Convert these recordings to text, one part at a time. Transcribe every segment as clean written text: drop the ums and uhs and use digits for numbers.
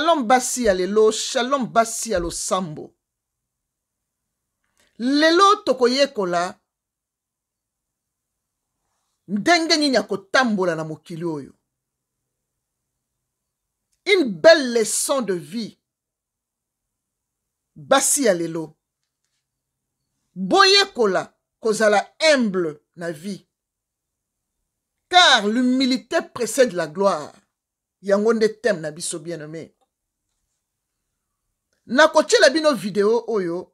Shalom basi ya lelo, shalom basi ya losambo. Lelo tokoyekola ndenge nini ya kotambola na mokili oyo. Une belle leçon de vie. Basi ya lelo. Boyekola kozala humble na vie. Car l'humilité précède la gloire. Yango nde thème na biso bien-aimé. Na kotiela bino video oyo,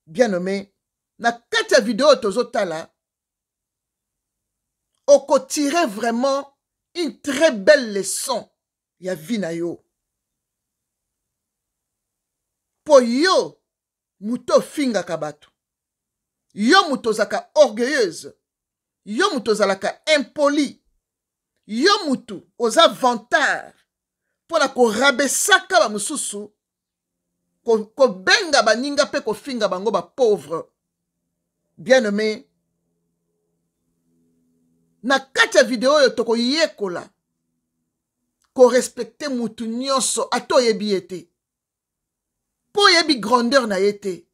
bien-aimé, na kati ya video tozotala, oko tirer vraiment une très belle leçon ya vie na yo. Po yo, muto finga kabato. Yo muto zaka orgueilleuse. Yo muto zalaka impoli. Yo mutu oza vantard. Pona ko rabesaka ba mususu. Ko benga baninga pe ko finga bango ba pauvre. Bien-aimé. Na kati ya video yo toko yekola. Ko respecte mutu nyonso ato yebi ete. Po yebi grandeur na yete.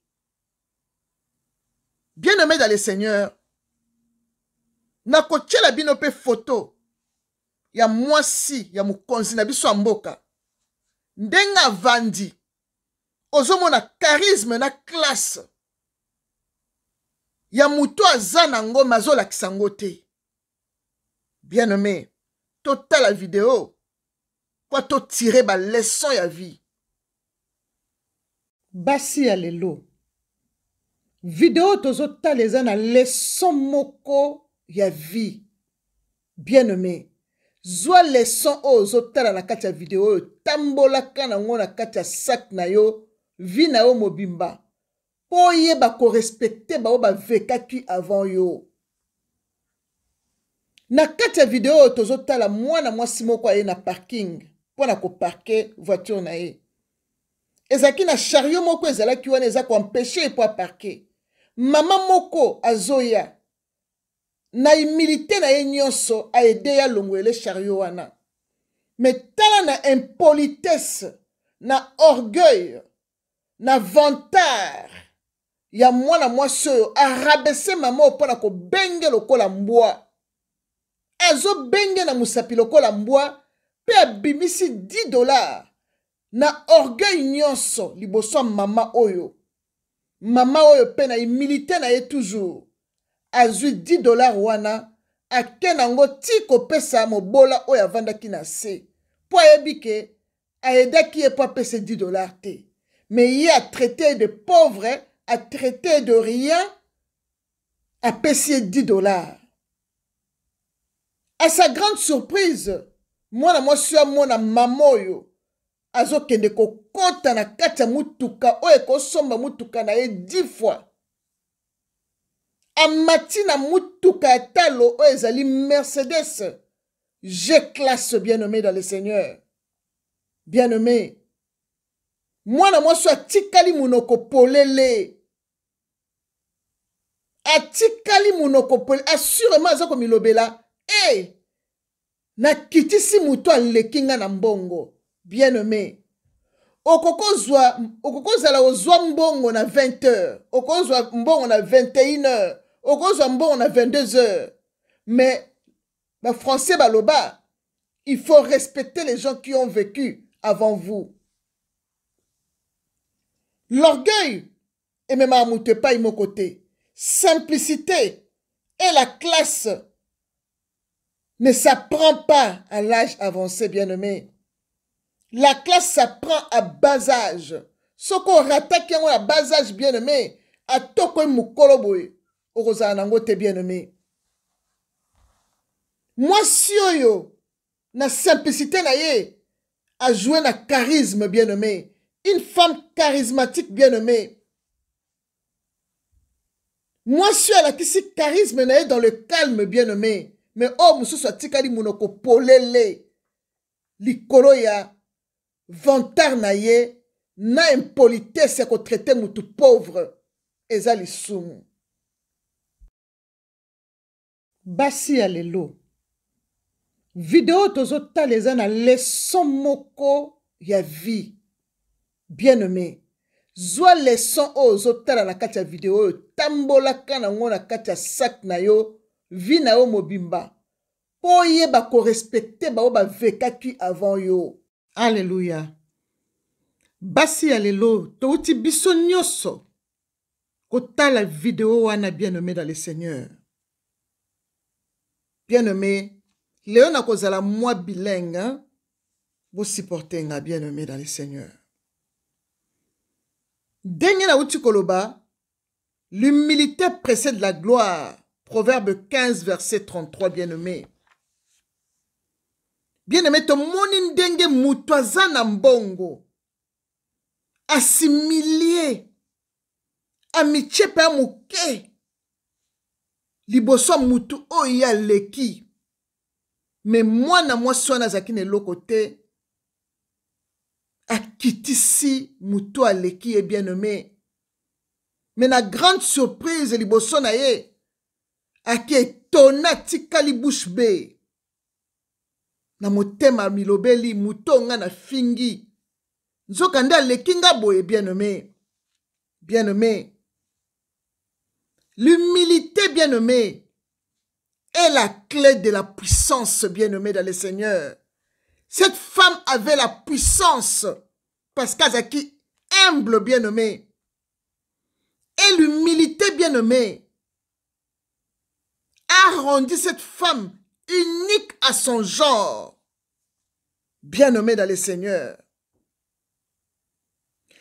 Bien-aimé dans le Seigneur. Na kotiela bino pe photo. Ya mwasi ya mukonzi na biso mboka. Ndenga vandi. Ozomona charisme na classe. Ya muto aza nango mazola kisangote. Bien-aimé, tota la vidéo. Kwa to tirer ba leçon ya vie. Basi ya lelo. Vidéo tozota leza na leçon moko ya vie. Bien-aimé. Zwa leçon ozotala na kati ya vidéo yo. Tambola kana ngo na kati ya sac na yo. Vi na yo mobimba. Po ye ba ko respecte ba o ba vekaki avant yo. Na kati ya vidéo yo tozotala mwana mwasi moko aye na parking. Pona ko parke voiture na ye. Ezaki na chariot moko ezalaki wana eza ko empêcher po parke. Mama moko azoya. Na humilité na ye nyonso a aidé ya longwele chariot wana. Mais tala na impolitesse, na orgueil, na vantard, ya mwana mwasi oyo arabese mama opona ko benge lokola mbwa. Azo benge na musapi lokola mbwa, pe abimisi $10 na orgueil nyonso liboso mama oyo. Mama oyo pe na humilité na ye toujours. Azui $10 wana, ake nango ti kopesa mobola oyo avandaki na se. Po ayebike, aedaki ye po apesa $10 te. Mais ye a traité de pauvre, a traité de rien, a payé $10. À sa grande surprise, mwana mwasi ya mwana mamoyo, azo kende ko konta na kati ya mutuka, oyo ekosomba mutuka na ye 10 fois. Amati na mutuka ya talo oyo ezali Mercedes. G-classe bien-aimé dans le Seigneur. Bien-aimé. Mwana mwasi atikali munoko polele. Atikali munoko polele. Assurément aza komilobela. Na kitisi muto alekinga na mbongo. Bien-aimé. Okokozala ozwa mbongo na 20h. Okozwa mbongo na 21h. Okozwa mbongo na 22h. Mais, les Français baloba, il faut respecter les gens qui ont vécu avant vous. L'orgueil, et même à monter pas mon côté. Simplicité et la classe ne s'apprend pas à l'âge avancé, bien-aimé. La classe s'apprend à bas âge. Ce qu'on rattaque à bas âge, bien-aimé, à toko mukoloboy. Oroza nangote bien-aimé. Moi, si yo, na simplicité na ye, a joué na charisme, bien-aimé. Une femme charismatique, bien-aimé. Moi, si elle a kisi charisme na ye dans le calme, bien-aimé. Mais oh, moussou soit tikali monoko polele. Likolo ya vantar na ye, na impolitesse ko traité moutou pauvre. Eza lisumu. Basi ya lelo. Video tozota leza na leçon moko ya vie. Bien-aimé, zwa leçon ozotala na kati ya video oyo, tambolaka nango na kati ya sac na yo, vie na yo mobimba. Po yeba ko respecter ba oba vekaki avant yo. Alléluia. Basi ya lelo, touti biso nyonso kotala video wana bien-aimé dans le Seigneur. Bien-aimé, Léon na kozala moi bilingue, hein? Vous supportez nga bien-aimé dans le Seigneur. Denye na uti koloba, l'humilité précède la gloire. Proverbe 15, verset 33, bien-aimé. Bien-aimé, to moni ndenge mutu aza na mbongo. Assimilié. Amitié pe amuke. Liboso mutu oya leki. Mais moi na moi sona zakine lokote. Akitisi mutu aleki e bien-aimé. Mais na grande surprise liboso na ye. Ake tona tikali bouche be. Na motema milobeli mutonga na fingi. Nzoka nda lekinga boye bien-aimé. Bien-aimé. L'humilité bien-aimé est la clé de la puissance bien-aimé dans le Seigneur. Cette femme avait la puissance parce qu'elle humble bien-aimé. Et l'humilité bien-aimé a rendu cette femme unique à son genre, bien-aimé dans le Seigneur.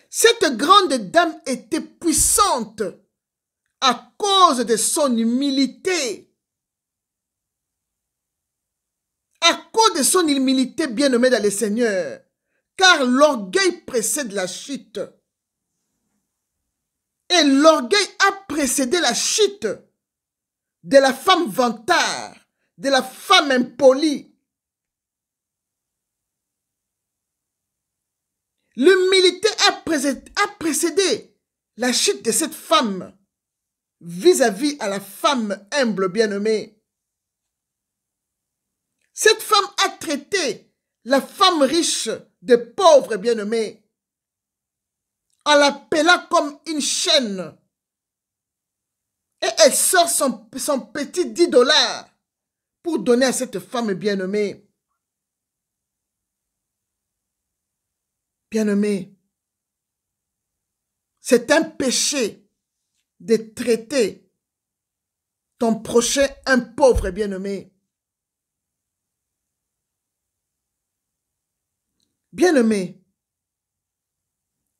Cette grande dame était puissante à cause de son humilité. À cause de son humilité, bien-aimé dans le Seigneur, car l'orgueil précède la chute. Et l'orgueil a précédé la chute de la femme vantard, de la femme impolie. L'humilité a précédé la chute de cette femme vis-à-vis à la femme humble bien-aimée. Cette femme a traité la femme riche de pauvre bien-aimée en l'appelant comme une chaîne. Et elle sort son petit 10 $ pour donner à cette femme bien-aimée. Bien-aimée, c'est un péché de traiter ton prochain un pauvre bien-aimé. Bien-aimé,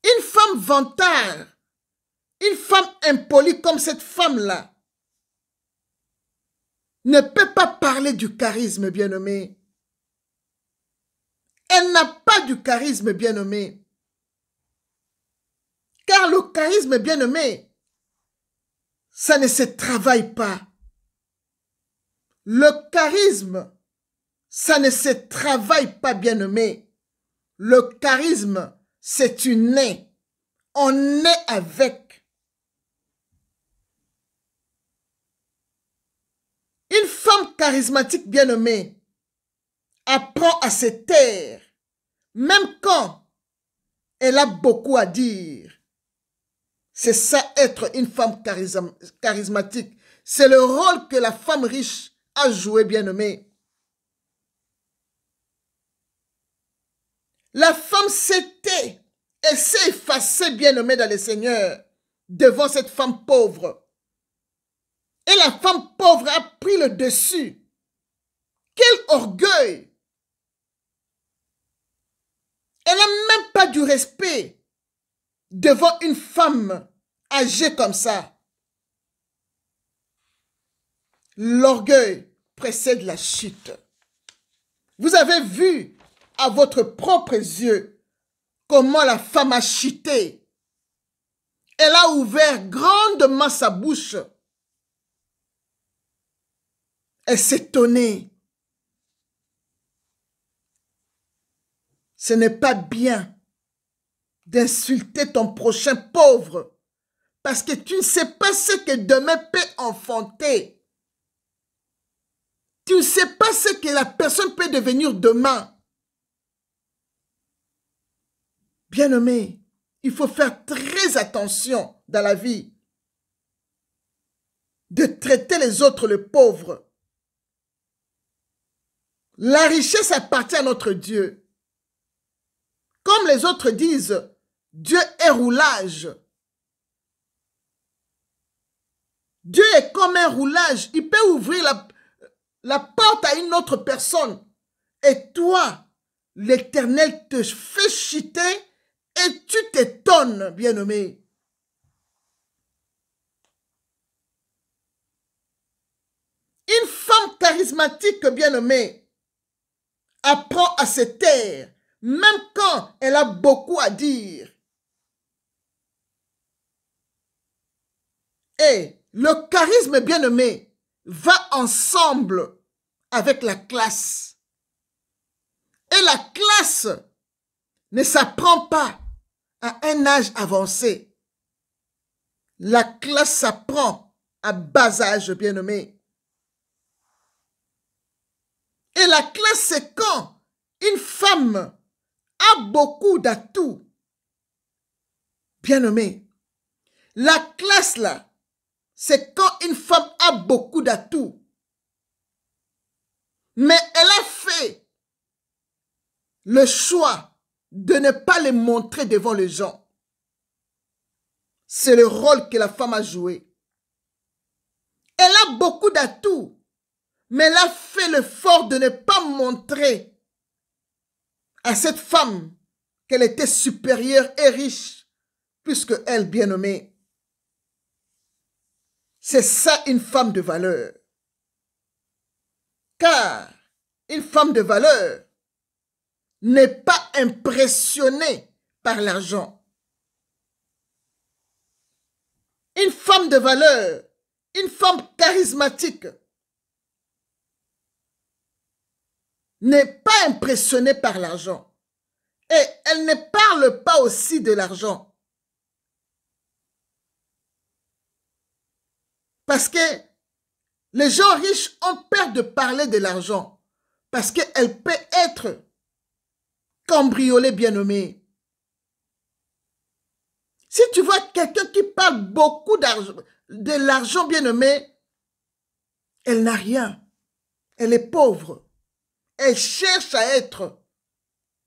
une femme vantard, une femme impolie comme cette femme-là, ne peut pas parler du charisme, bien-aimé. Elle n'a pas du charisme, bien-aimé. Car le charisme, bien-aimé, ça ne se travaille pas. Le charisme, ça ne se travaille pas, bien-aimé. Le charisme, c'est une nez. On naît avec. Une femme charismatique bien-aimée apprend à se taire, même quand elle a beaucoup à dire. C'est ça être une femme charismatique. C'est le rôle que la femme riche a joué bien-aimée. La femme s'était, elle s'est effacée bien-aimée dans le Seigneur devant cette femme pauvre. Et la femme pauvre a pris le dessus. Quel orgueil! Elle n'a même pas du respect devant une femme âgée comme ça. L'orgueil précède la chute. Vous avez vu à votre propre yeux comment la femme a chuté. Elle a ouvert grandement sa bouche. Elle s'étonnait. Ce n'est pas bien d'insulter ton prochain pauvre parce que tu ne sais pas ce que demain peut enfanter. Tu ne sais pas ce que la personne peut devenir demain. Bien-aimés, il faut faire très attention dans la vie de traiter les autres les pauvres. La richesse appartient à notre Dieu. Comme les autres disent, Dieu est roulage. Dieu est comme un roulage. Il peut ouvrir la porte à une autre personne. Et toi, l'Éternel te fait chuter et tu t'étonnes, bien-aimé. Une femme charismatique, bien-aimée, apprend à se taire, même quand elle a beaucoup à dire. Et le charisme, bien-aimé, va ensemble avec la classe. Et la classe ne s'apprend pas à un âge avancé. La classe s'apprend à bas âge, bien-aimé. Et la classe, c'est quand une femme a beaucoup d'atouts. Bien-aimé, la classe, là, c'est quand une femme a beaucoup d'atouts. Mais elle a fait le choix de ne pas les montrer devant les gens. C'est le rôle que la femme a joué. Elle a beaucoup d'atouts, mais elle a fait l'effort de ne pas montrer à cette femme qu'elle était supérieure et riche, puisque elle, bien-aimée. C'est ça une femme de valeur. Car une femme de valeur n'est pas impressionnée par l'argent. Une femme de valeur, une femme charismatique n'est pas impressionnée par l'argent. Et elle ne parle pas aussi de l'argent. Parce que les gens riches ont peur de parler de l'argent. Parce qu'elle peut être cambriolée, bien-aimée. Si tu vois quelqu'un qui parle beaucoup de l'argent, bien-aimé, elle n'a rien. Elle est pauvre. Elle cherche à être,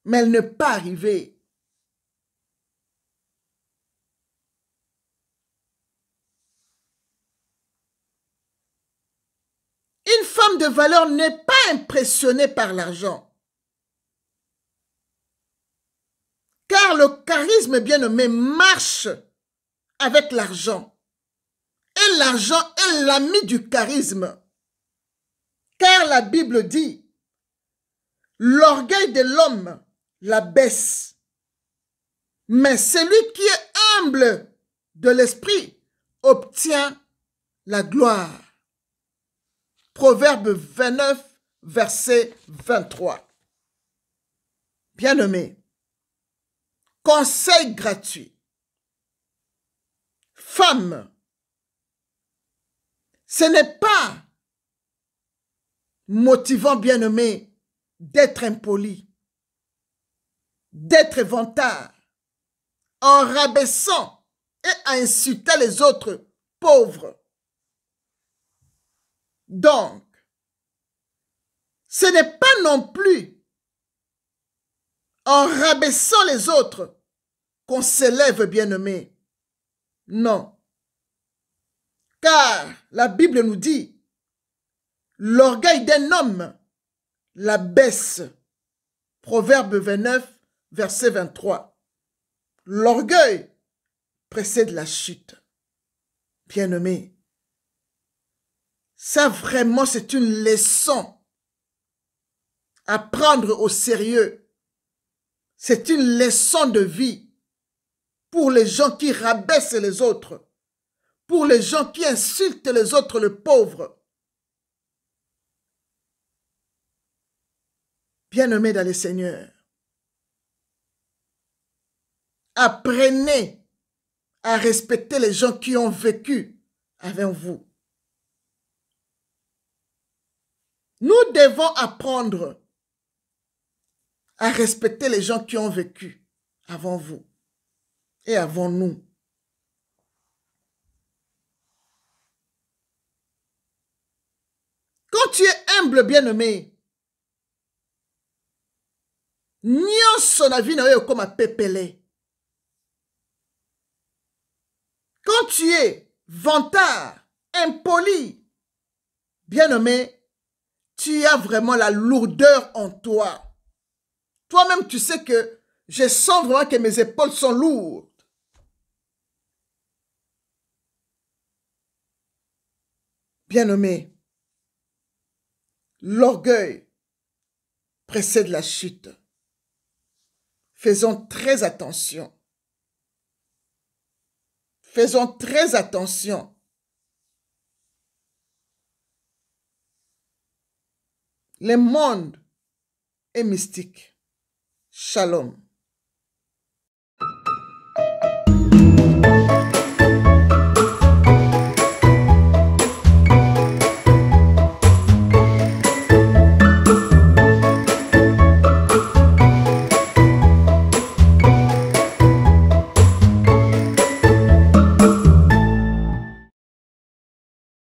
mais elle n'est pas arrivée. Une femme de valeur n'est pas impressionnée par l'argent. Car le charisme, bien-aimé, marche avec l'argent. Et l'argent est l'ami du charisme. Car la Bible dit, l'orgueil de l'homme la baisse. Mais celui qui est humble de l'esprit obtient la gloire. Proverbe 29, verset 23. Bien-aimé, conseil gratuit. Femme, ce n'est pas motivant, bien-aimé, d'être impoli, d'être vantard, en rabaissant et à insulter les autres pauvres. Donc, ce n'est pas non plus en rabaissant les autres qu'on s'élève, bien-aimé. Non. Car la Bible nous dit, l'orgueil d'un homme la baisse. Proverbe 29, verset 23. L'orgueil précède la chute. Bien-aimé, ça vraiment c'est une leçon à prendre au sérieux. C'est une leçon de vie pour les gens qui rabaissent les autres, pour les gens qui insultent les autres, les pauvres. Bien-aimés dans le Seigneur, apprenez à respecter les gens qui ont vécu avec vous. Nous devons apprendre à respecter les gens qui ont vécu avant vous et avant nous. Quand tu es humble, bien-aimé, nyonso na vie na yo comme pepele. Quand tu es vantard, impoli, bien-aimé, tu as vraiment la lourdeur en toi. Toi-même, tu sais que je sens vraiment que mes épaules sont lourdes. Bien-aimé, l'orgueil précède la chute. Faisons très attention. Faisons très attention. Le monde est mystique. Shalom.